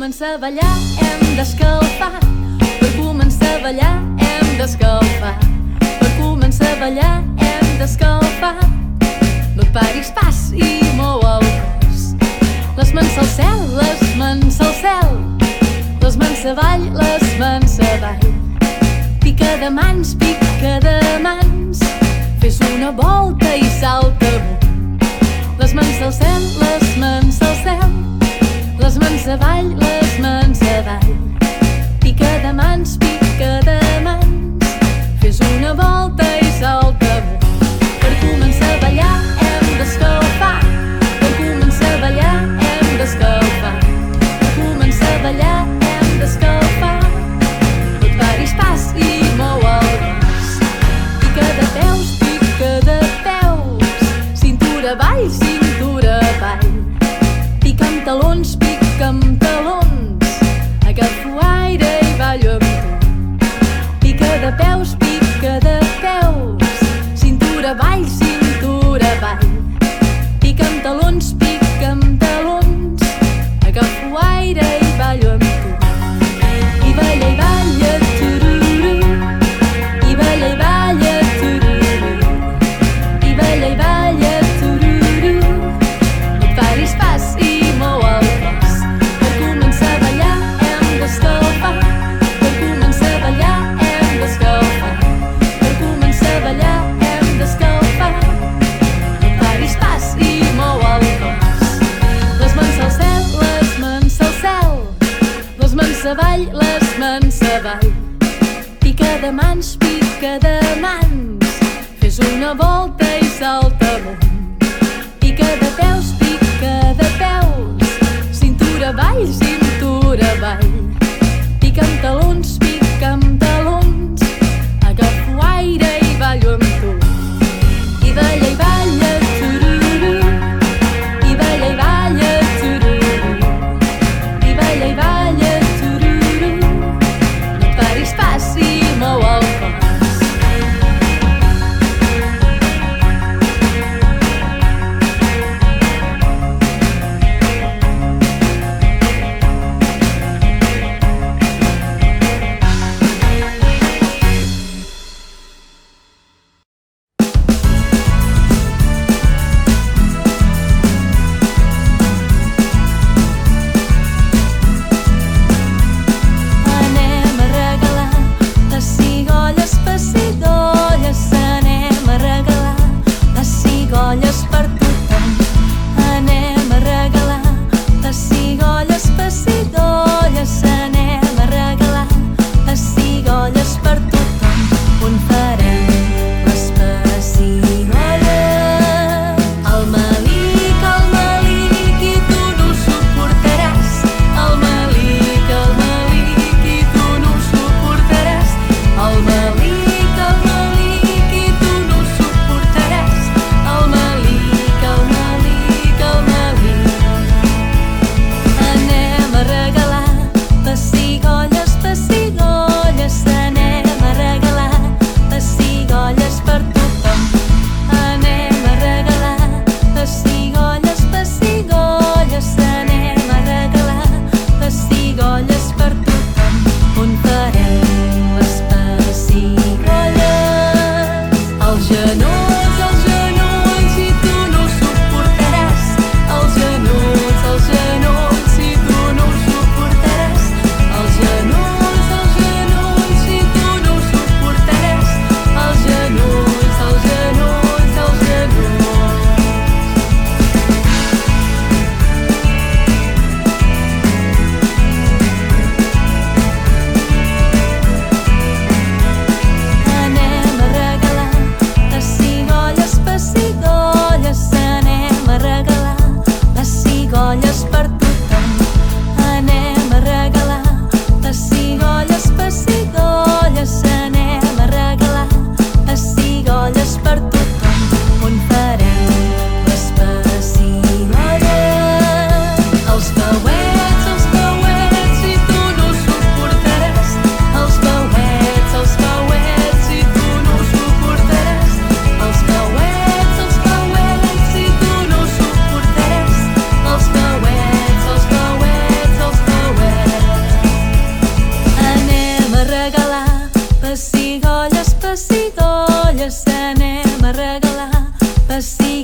començar a ballar hem d'escalfar. Per començar a ballar hem d'escalfar. Per començar a ballar hem d'escalfar. No et paris pas i mou el cos. Les mans al cel, les mans al cel. Les mans avall, les mans avall. Pica de mans, pica de mans. Fes una volta i salta amunt. Les mans al cel, les mans al cel. Les mans avall, les mans avall. Pica de mans, pica de mans. Fes una volta i salta amunt. Per començar a ballar hem d'escalfar. Per començar a ballar hem d'escalfar. Per començar a ballar hem d'escalfar. No et paris pas i mou el cos. Pica de peus, pica de peus. Cintura avall, cintura avall. Pica amb talons, pica amb talons. Agafo aire i ballo amb tu. Pica de peus, pica de peus. Cintura avall, cintura avall. Pica amb talons, pica amb talons. Agafo aire i ballo amb tu. I balla, tururú. I balla, tururú. I balla, tururú. No et paris pas i mou el cos. Per començar a ballar hem d'escalfar. Per començar a ballar hem d'escalfar. Per començar a ballar hem d'escalfar. No et paris pas i mou el cos. Les mans al cel, les mans al cel. Les mans avall, les mans avall. Pica de mans, pica de mans. Fes una volta i salta amunt. Pica de peus, pica de peus. Cintura avall, cintura avall. Pica amb talons, pica amb talons. Agafo aire i ballo amb tu. I balla, tururú. I balla, tururú. I balla, tururú. No et paris pas i mou el cos.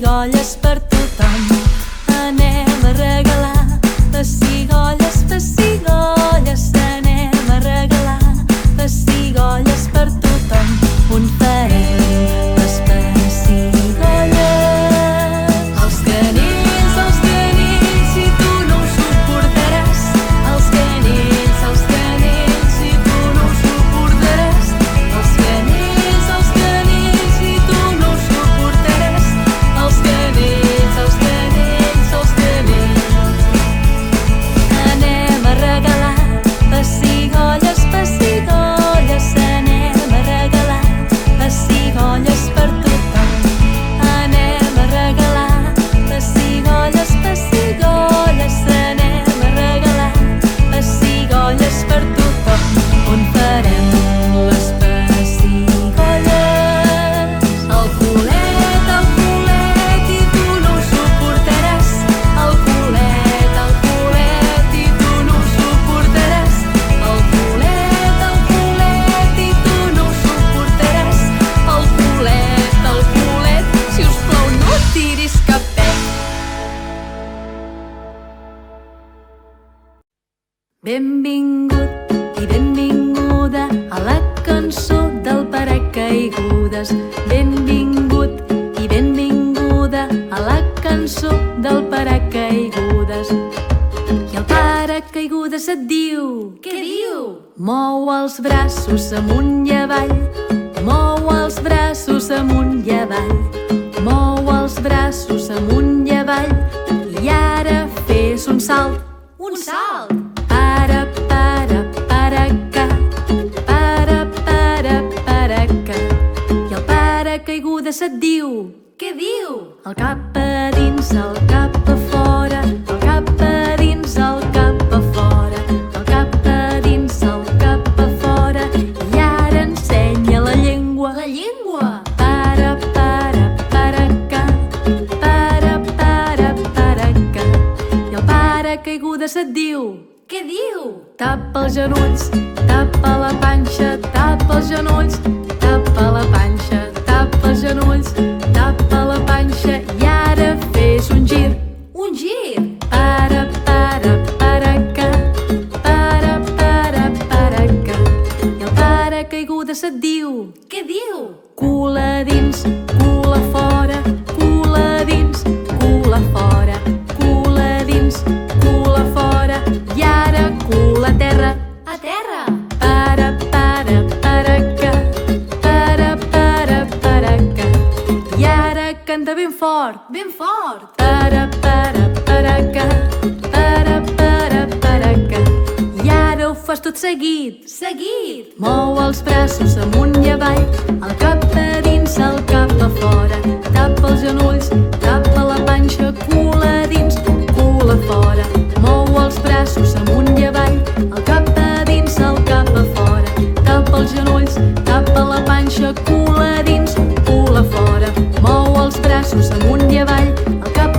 pessigolles per tothom. Anem a regalar pessigolles, pessigolles. Anem a regalar pessigolles per tothom. On farem les pessigolles? Els canells, si tu no ho suportaràs. Els canells, si tu no ho suportaràs. Els canells, si tu no ho suportaràs. Els canells, els canells. Anem a regalar pessigolles, pessigolles. Anem a regalar pessigolles per tothom. Anem a regalar pessigolles, pessigolles. Anem a regalar pessigolles per tothom. On farem les pessigolles? El culet, i tu no ho suportaràs. El culet, i tu no ho suportaràs. El culet, i tu no ho suportaràs. El culet, si us plau no tiris cap pet. Benvingut i benvinguda a la cançó del paracaigudes. Benvingut i benvinguda a la cançó del paracaigudes. I el paracaigudes et diu... Què diu? Mou els braços amunt i avall. Mou els braços amunt i avall. Mou els braços amunt i avall. I ara fes un salt. Un salt! Para ca. Para ca. I el paracaigudes et diu... Què diu? El cap a dins, el cap a fora. El cap a dins, el cap a fora. El cap a dins, el cap a fora. I ara ensenya la llengua. La llengua! Para ca. Para ca. I el paracaigudes et diu... Què diu? Tapa els genolls, tapa la panxa, tapa els genolls, tapa la panxa, tapa els genolls, tapa la panxa. I ara fes un gir. Un gir? Para ca. Para ca. I el paracaigudes et diu... Què diu? Cul a dins, cul a fora, cul a dins, cul a fora, cul a dins, cul a fora. I ara cul a terra. A terra. Para ca. Para ca. I ara canta ben fort. Ben fort. Para ca. Para ca. I ara ho fas tot seguit. Seguit. Mou els braços amunt i avall. El cap a dins, el cap a fora. Tapa els genolls, tapa la panxa. Cul a dins, cul a fora. Mou els braços amunt i avall. El cap a dins, el cap a fora. Tapa els genolls, tapa la panxa. Cul a dins, cul a fora. Mou els braços amunt i avall. El cap